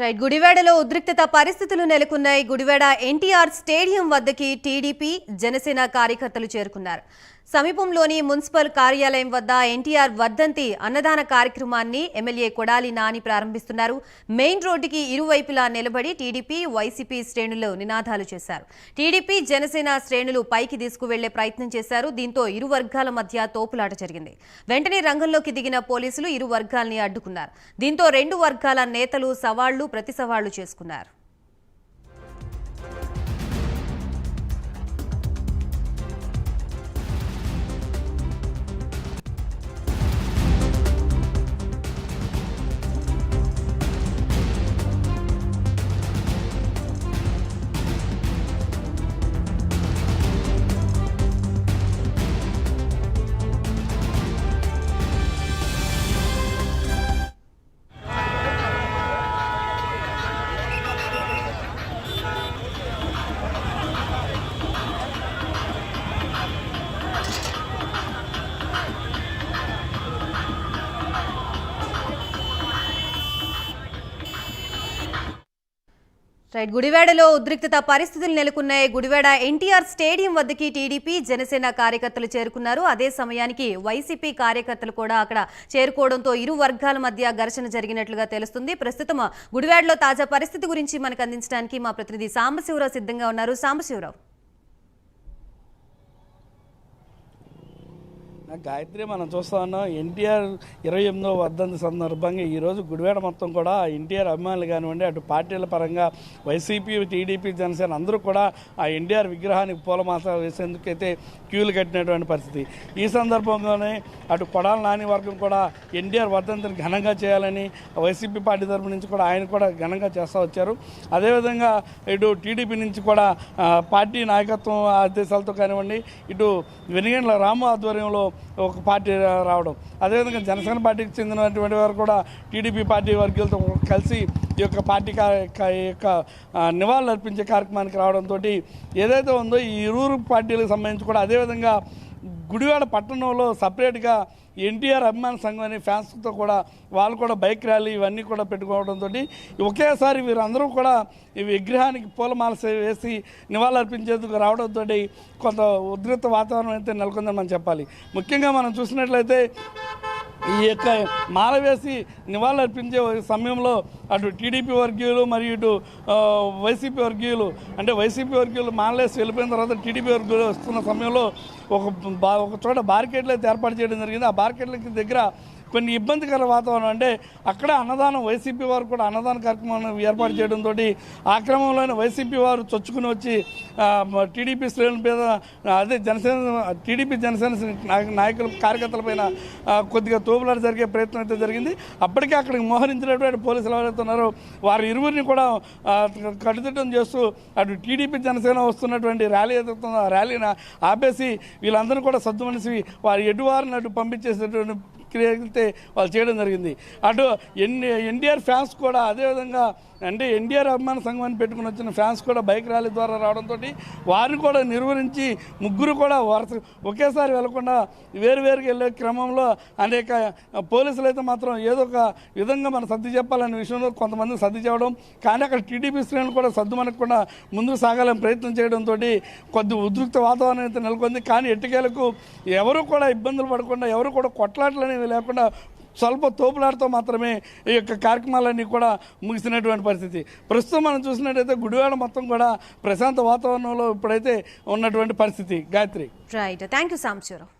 Right గుడివాడలో ఉద్రిక్తత పరిస్థితులు నెలకొన్నాయి. గుడివాడ ఎన్టీఆర్ స్టేడియం వద్దకి టీడీపీ జనసేన కార్యకర్తలు చేరుకున్నారు. సమీపంలోని మున్సిపల్ కార్యాలయం వద్ద ఎన్టీఆర్ వర్ధంతి అన్నదాన కార్యక్రమాన్ని ఎమ్మెల్యే కొడాలి నాని ప్రారంభిస్తున్నారు. మెయిన్ రోడ్డుకి ఇరువైపులా నిలబడి టీడీపీ వైసీపీ శ్రేణులు నినాదాలు చేశారు. టీడీపీ జనసేన శ్రేణులు పైకి తీసుకువెళ్లే ప్రయత్నం చేశారు. దీంతో ఇరు వర్గాల మధ్య తోపులాట జరిగింది. వెంటనే రంగంలోకి దిగిన పోలీసులు ఇరు వర్గాల్ని అడ్డుకున్నారు. దీంతో రెండు వర్గాల నేతలు సవాళ్లు ప్రతి సవాళ్లు చేసుకున్నారు. రైట్ గుడివాడలో ఉద్రిక్తత పరిస్థితులు నెలకొన్నాయి. గుడివాడ ఎన్టీఆర్ స్టేడియం వద్దకి టీడీపీ జనసేన కార్యకర్తలు చేరుకున్నారు. అదే సమయానికి వైసీపీ కార్యకర్తలు కూడా అక్కడ చేరుకోవడంతో ఇరు వర్గాల మధ్య ఘర్షణ జరిగినట్లుగా తెలుస్తుంది. ప్రస్తుతం గుడివాడలో తాజా పరిస్థితి గురించి మనకు అందించడానికి మా ప్రతినిధి సాంబశివరావు సిద్ధంగా ఉన్నారు. సాంబశివరావు, గాయత్రి, మనం చూస్తా ఉన్నాం ఎన్టీఆర్ 28వ వర్ధంతి సందర్భంగా ఈరోజు గుడివాడ మొత్తం కూడా ఎన్టీఆర్ అభిమానులు కానివ్వండి, అటు పార్టీల పరంగా వైసీపీ, టీడీపీ, జనసేన అందరూ కూడా ఆ ఎన్టీఆర్ విగ్రహానికి పూలమాల వేసేందుకైతే క్యూలు కట్టినటువంటి పరిస్థితి. ఈ సందర్భంగానే అటు కొడాలి నాని వర్గం కూడా ఎన్టీఆర్ వర్ధంతిని ఘనంగా చేయాలని వైసీపీ పార్టీ తరపు నుంచి కూడా ఆయన కూడా ఘనంగా చేస్తూ వచ్చారు. అదేవిధంగా ఇటు టీడీపీ నుంచి కూడా పార్టీ నాయకత్వం ఆదేశాలతో కానివ్వండి, ఇటు వెనుగండ్ల రాము ఆధ్వర్యంలో ఒక పార్టీ రావడం, అదేవిధంగా జనసేన పార్టీకి చెందినటువంటి వారు కూడా టీడీపీ పార్టీ వర్గాలతో కలిసి ఈ యొక్క పార్టీ యొక్క నివాళులు అర్పించే కార్యక్రమానికి రావడంతో ఏదైతే ఉందో ఈ ఇరువురు పార్టీలకు సంబంధించి కూడా అదేవిధంగా గుడివాడ పట్టణంలో సపరేట్గా ఎన్టీఆర్ అభిమాన సంఘం అనే ఫ్యాన్స్తో కూడా వాళ్ళు కూడా బైక్ ర్యాలీ ఇవన్నీ కూడా పెట్టుకోవడంతో ఒకేసారి వీరందరూ కూడా ఈ విగ్రహానికి పూలమాల వేసి నివాళులర్పించేందుకు రావడంతో కొంత ఉద్రిక్త వాతావరణం అయితే నెలకొందని మనం చెప్పాలి. ముఖ్యంగా మనం చూసినట్లయితే ఈ యొక్క మాల వేసి నివాళులర్పించే సమయంలో అటు టీడీపీ వర్గీయులు మరియు ఇటు వైసీపీ వర్గీయులు, అంటే వైసీపీ వర్గీయులు మాలవేసి వెళ్ళిపోయిన తర్వాత టీడీపీ వర్గీయులు వస్తున్న సమయంలో ఒక చోట బార్కెట్లు అయితే ఏర్పాటు చేయడం జరిగింది. ఆ బార్కెట్లకి దగ్గర కొన్ని ఇబ్బందికర వాతావరణం, అంటే అక్కడ అన్నదానం, వైసీపీ వారు కూడా అన్నదాన కార్యక్రమాన్ని ఏర్పాటు చేయడంతో ఆ క్రమంలోనే వైసీపీ వారు చొచ్చుకుని వచ్చి టీడీపీ శ్రేణుల మీద, అదే టీడీపీ జనసేన నాయకుల కార్యకర్తలపైన కొద్దిగా తోపులాట జరిగే ప్రయత్నం అయితే జరిగింది. అప్పటికే అక్కడికి మోహరించినటువంటి పోలీసులు ఎవరైతే ఉన్నారో వారు ఇరువురిని కూడా కట్టుదిట్టం చేస్తూ అటు టీడీపీ జనసేన వస్తున్నటువంటి ర్యాలీ ఏదైతే ఆ ర్యాలీని ఆపేసి వీళ్ళందరూ కూడా సద్దుమనిసి వారు ఎటువారిని అటు పంపించేసేటువంటి క్రియతే వాళ్ళు చేయడం జరిగింది. అటు ఎన్టీఆర్ ఫ్యాన్స్ కూడా అదేవిధంగా, అంటే ఎన్టీఆర్ అభిమాన సంఘం అని పెట్టుకుని వచ్చిన ఫ్యాన్స్ కూడా బైక్ ర్యాలీ ద్వారా రావడంతో వారిని కూడా నిర్వహించి ముగ్గురు కూడా ఒకేసారి వెళ్లకుండా వేరువేరుగా వెళ్ళే క్రమంలో అనేక పోలీసులు అయితే మాత్రం ఏదో ఒక విధంగా మనం సర్ది చెప్పాలనే విషయంలో కొంతమంది సర్ది చెప్పడం, కానీ అక్కడ టీడీపీ శ్రేణులు కూడా సర్దు మనకుండా ముందుకు సాగాలని ప్రయత్నం చేయడంతో కొద్ది ఉద్రిక్త వాతావరణం అయితే నెలకొంది. కానీ ఎట్టుకేలకు ఎవరు కూడా ఇబ్బందులు పడకుండా, ఎవరు కూడా కొట్లాటలు లేకుండా స్వల్ప తోపులాటతో మాత్రమే ఈ యొక్క కార్యక్రమాలన్నీ కూడా ముగిసినటువంటి పరిస్థితి. ప్రస్తుతం మనం చూసినట్టయితే గుడివాడ మొత్తం కూడా ప్రశాంత వాతావరణంలో ఇప్పుడైతే ఉన్నటువంటి పరిస్థితి. Gayatri, right, thank you Sambasivarao.